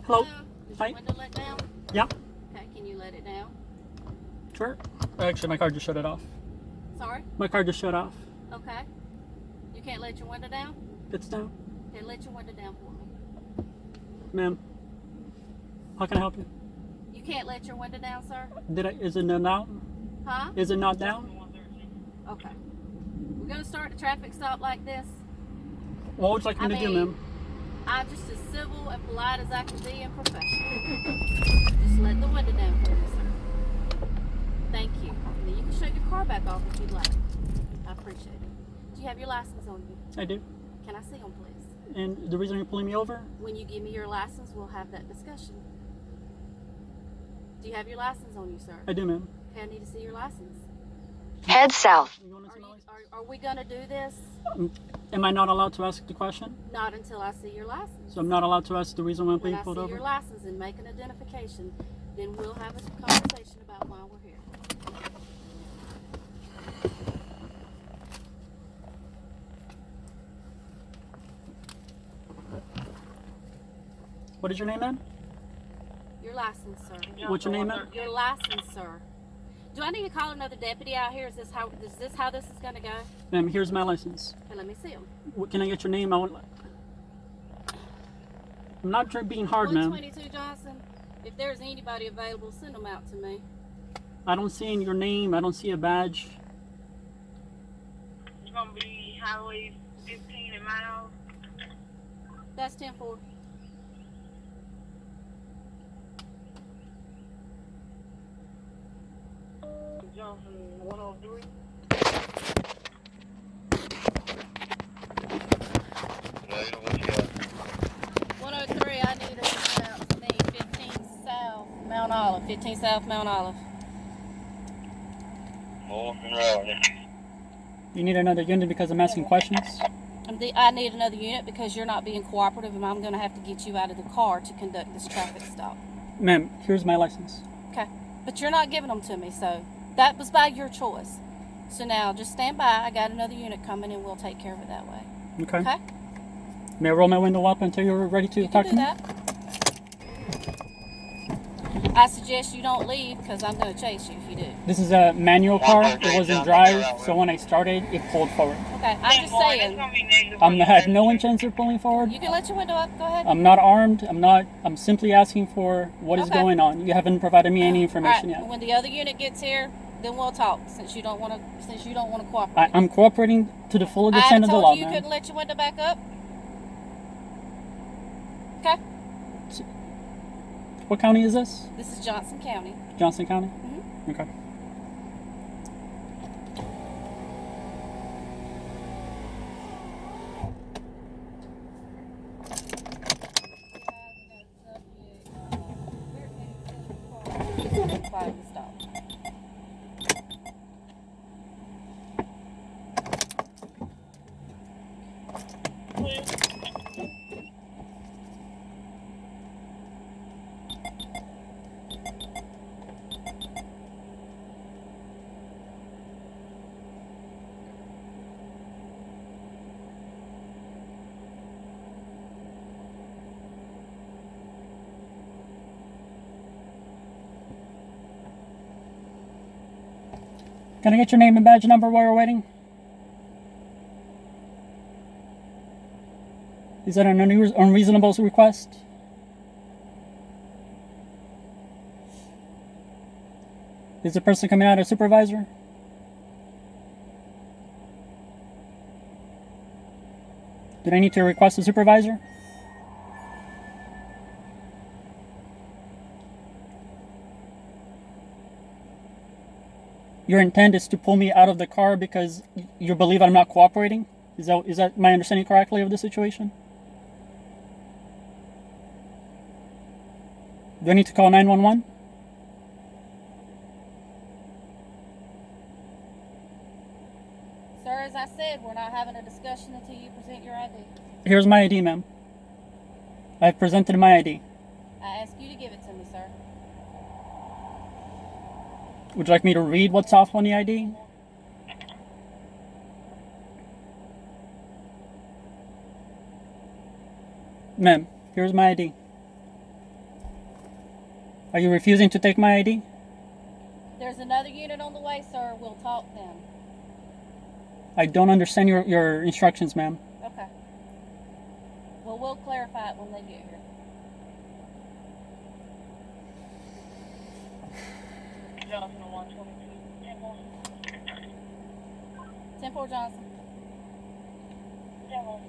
Hello? Is Hi. your window let down? Yeah, Okay, can you let it down? sure. Actually, my car just shut it off. Sorry? My car just shut off. Okay. You can't let your window down? It's down. Okay, let your window down for me. Ma'am, how can I help you? You can't let your window down, sir? Is it not down? Huh? Is it not down? Okay. We're going to start the traffic stop like this. What would you like me to do, ma'am? I'm just as civil and polite as I can be and professional. Just let the window down for me, sir. Thank you. And then you can shut your car back off if you'd like. I appreciate it. Do you have your license on you? I do. Can I see them, please? And the reason you're pulling me over? When you give me your license, we'll have that discussion. Do you have your license on you, sir? I do, ma'am. Okay, I need to see your license. Head south. You want to see my license? Are we going to do this? Am I not allowed to ask the question? Not until I see your license. So I'm not allowed to ask the reason why I'm When being I pulled see over? your license and make an identification, then we'll have a conversation about why we're here. What is your name, ma'am? Your license, sir. What's your name, ma'am? Your license, sir. Do I need to call another deputy out here? Is this how this is going to go? Ma'am, here's my license. Okay, let me see him. Can I get your name? I'm not being hard, ma'am. 122 Johnson. If there's anybody available, send them out to me. I don't see your name. I don't see a badge. It's gonna be Highway 15 in Miles. That's 10-4. Johnson 103. Later, what you got? 103, I need a 15 South Mount Olive. 15 South Mount Olive. North and Raleigh. You need another unit because I'm asking questions? I need another unit because you're not being cooperative and I'm going to have to get you out of the car to conduct this traffic stop. Ma'am, here's my license. Okay. But you're not giving them to me, so that was by your choice. So now just stand by. I got another unit coming and we'll take care of it that way. Okay. Okay? May I roll my window up until you're ready to You talk can to do me? that. I suggest you don't leave because I'm going to chase you if you do. This is a manual car. It was in drive, so when I started, it pulled forward. Okay, I'm just saying. I have no intention of pulling forward. You can let your window up. Go ahead. I'm not armed. I'm simply asking for what is Okay. going on. You haven't provided me any information All right, yet. when the other unit gets here, then we'll talk. Since you don't want to cooperate. I'm cooperating to the full I extent haven't of the told law, you you ma'am. couldn't let your window back up. Okay. What county is this? This is Johnson County. Johnson County? Mhm. Okay. Stop. Can I get your name and badge number while we're waiting? Is that an unreasonable request? Is the person coming out a supervisor? Did I need to request a supervisor? Your intent is to pull me out of the car because you believe I'm not cooperating? Is that my understanding correctly of the situation? Do I need to call 911? Sir, as I said, we're not having a discussion until you present your ID. Here's my ID, ma'am. I've presented my ID. I ask you to give it to me, sir. Would you like me to read what's off on the ID? Ma'am, here's my ID. Are you refusing to take my ID? There's another unit on the way, sir. We'll talk then. I don't understand your instructions, ma'am. Okay. Well, we'll clarify it when they get here. Johnson on 122. 10-4 Johnson. 10-4.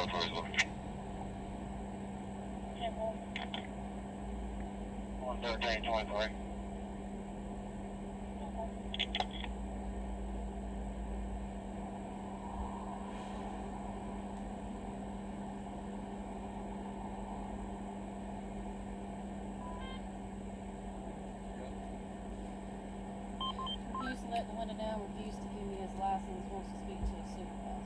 Appraisal. 113.23. Refused to let the window down, refused to give me his license, wants to speak to his supervisor.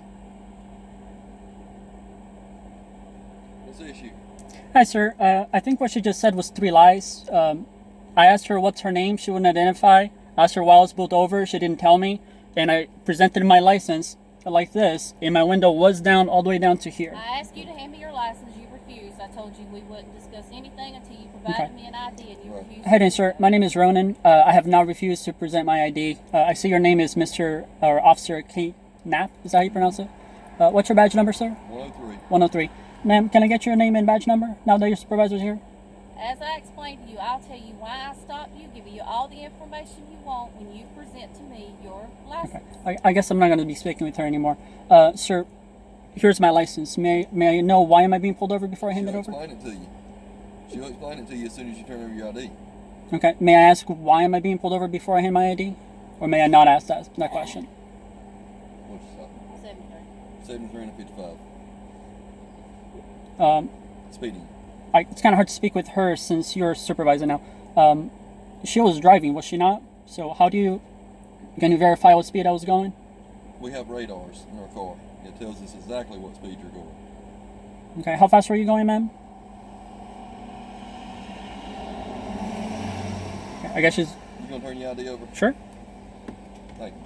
What's the issue? Hi, sir. I think what she just said was 3 lies. I asked her what's her name. She wouldn't identify. Asked her why I was pulled over. She didn't tell me. And I presented my license like this, and my window was down all the way down to here. I asked you to hand me your license, you refused. I told you we wouldn't discuss anything until you provided me an ID, and you Right. refused. Hey, to do sir. so. My name is Ronan. I have not refused to present my ID. I see your name is Mr. or Officer K. Knapp. Is that how you pronounce it? What's your badge number, sir? 103. 103. Ma'am, can I get your name and badge number now that your supervisor's here? As I explained to you, I'll tell you why I stopped you, give you all the information you want when you present to me your license. I guess I'm not going to be speaking with her anymore. Sir, here's my license. May I know why am I being pulled over before I hand it She'll over? explain it to you. She'll explain it to you as soon as you turn over your ID. Okay. May I ask why am I being pulled over before I hand my ID? Or may I not ask that question? What's your stop? 73. 73 and a 55. Speeding. It's kind of hard to speak with her since you're supervisor now. She was driving, was she not? So how can you verify what speed I was going? We have radars in our car. It tells us exactly what speed you're going. Okay, how fast were you going, ma'am? Okay, I guess she's... You gonna turn your ID over? Sure. Thank you.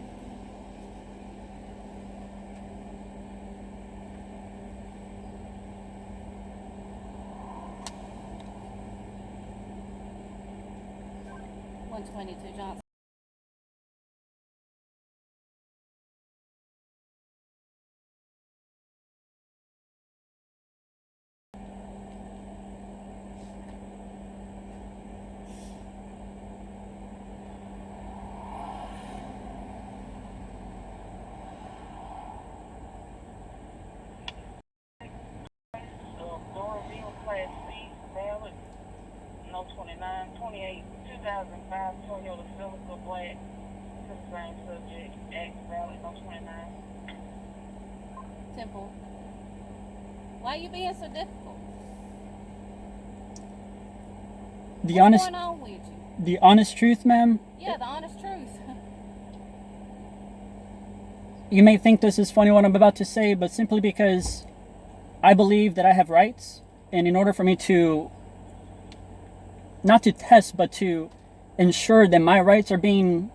$122 Johnson. Laura Bill Class C, valid, no 29, 28, 2005 Toyota Celica Black, to the same subject, X valid, no 29. Simple. Why are you being so difficult? The What's honest, going on with you? the honest truth, ma'am. Yeah, the honest truth. You may think this is funny what I'm about to say, but simply because I believe that I have rights, and in order for me to not to test, but to ensure that my rights are being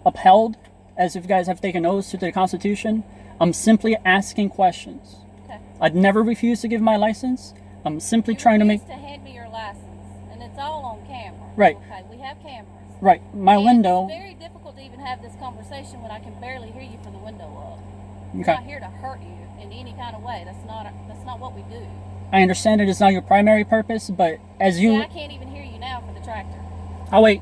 upheld, as if you guys have taken oaths to the Constitution, I'm simply asking questions. Okay. I'd never refuse to give my license. I'm simply You trying to make... refused to hand me your license, and it's all on camera. Right. Okay, we have cameras. Right, my And window... It's very difficult to even have this conversation when I can barely hear you from the window up. We're Okay. not here to hurt you in any kind of way. That's not what we do. I understand it is not your primary purpose, but as you... See, I can't even hear you now for the tractor. I'll wait.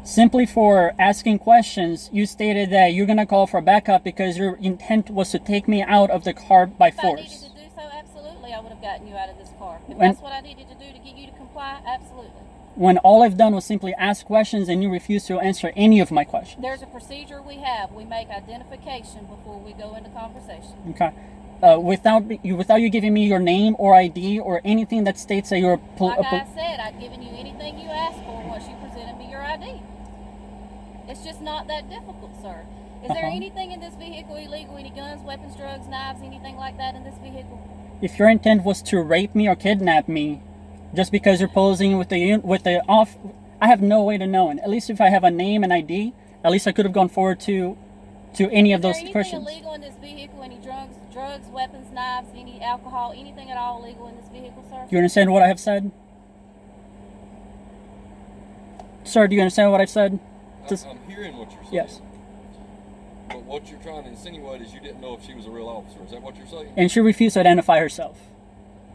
Simply for asking questions, you stated that you're going to call for backup because your intent was to take me out of the car by If I needed force. to do so, absolutely, I would have gotten you out of this car. If When- that's what I needed to do to get you to comply, absolutely. When all I've done was simply ask questions and you refused to answer any of my questions. There's a procedure we have. We make identification before we go into conversation. Okay. Without you giving me your name or ID or anything that states that you're a Like I said, I'd given you anything you asked for once you presented me your ID. It's just not that difficult, sir. Is there Uh-huh. anything in this vehicle illegal? Any guns, weapons, drugs, knives, anything like that in this vehicle? If your intent was to rape me or kidnap me, just because you're posing with the off, I have no way to know. And at least if I have a name and ID, at least I could have gone forward to any of Is there those anything questions. illegal in this vehicle? Any drugs, weapons, knives, any alcohol, anything at all illegal in this vehicle, sir? Do you understand what I have said? Sir, do you understand what I've said? Just- I'm hearing what you're saying. Yes. But what you're trying to insinuate is you didn't know if she was a real officer. Is that what you're saying? And she refused to identify herself.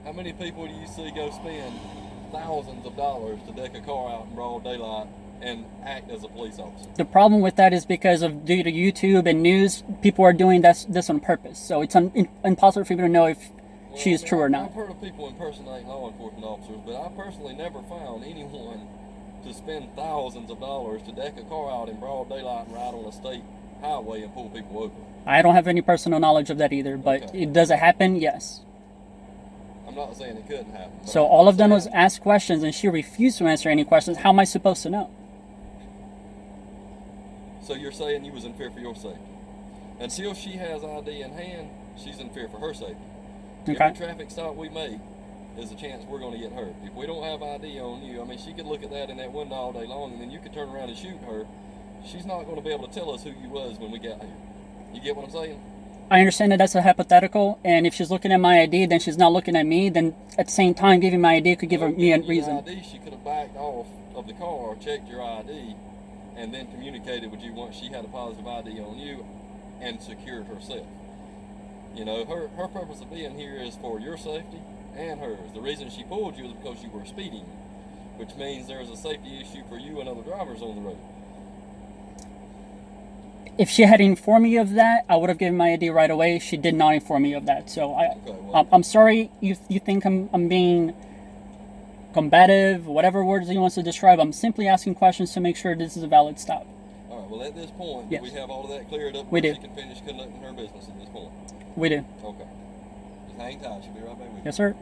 How many people do you see go spend thousands of dollars to deck a car out in broad daylight and act as a police officer? The problem with that is because of due to YouTube and news, people are doing this on purpose. So it's impossible for people to know if she is true or not. I've heard of people impersonating law enforcement officers, but I personally never found anyone to spend thousands of dollars to deck a car out in broad daylight and ride on a state highway and pull people over. I don't have any personal knowledge of that either, but Okay. does it happen? Yes. I'm not saying it couldn't happen. but So I'm all I've done was saying- ask questions and she refused to answer any questions. How am I supposed to know? So you're saying you was in fear for your safety. Until she has ID in hand, she's in fear for her safety. Okay. Every traffic stop we make, is a chance we're going to get hurt. If we don't have ID on you, I mean, she could look at that in that window all day long, and then you could turn around and shoot her. She's not going to be able to tell us who you was when we got here. You get what I'm saying? I understand that that's a hypothetical, and if she's looking at my ID, then she's not looking at me. Then at the same time, giving my ID could give me a Your reason. ID, she could have backed off of the car, checked your ID, and then communicated with you once she had a positive ID on you and secured herself. You know, her purpose of being here is for your safety and hers. The reason she pulled you is because you were speeding, which means there's a safety issue for you and other drivers on the road. If she had informed me of that, I would have given my ID right away. She did not inform me of that. So I'm sorry you think I'm being combative, whatever words he wants to describe. I'm simply asking questions to make sure this is a valid stop. All right, well, at this point, Yes. we have all of that cleared up. We where do. She can finish conducting her business at this point. We do. Okay. Just hang tight. She'll be right back with you. Yes, sir.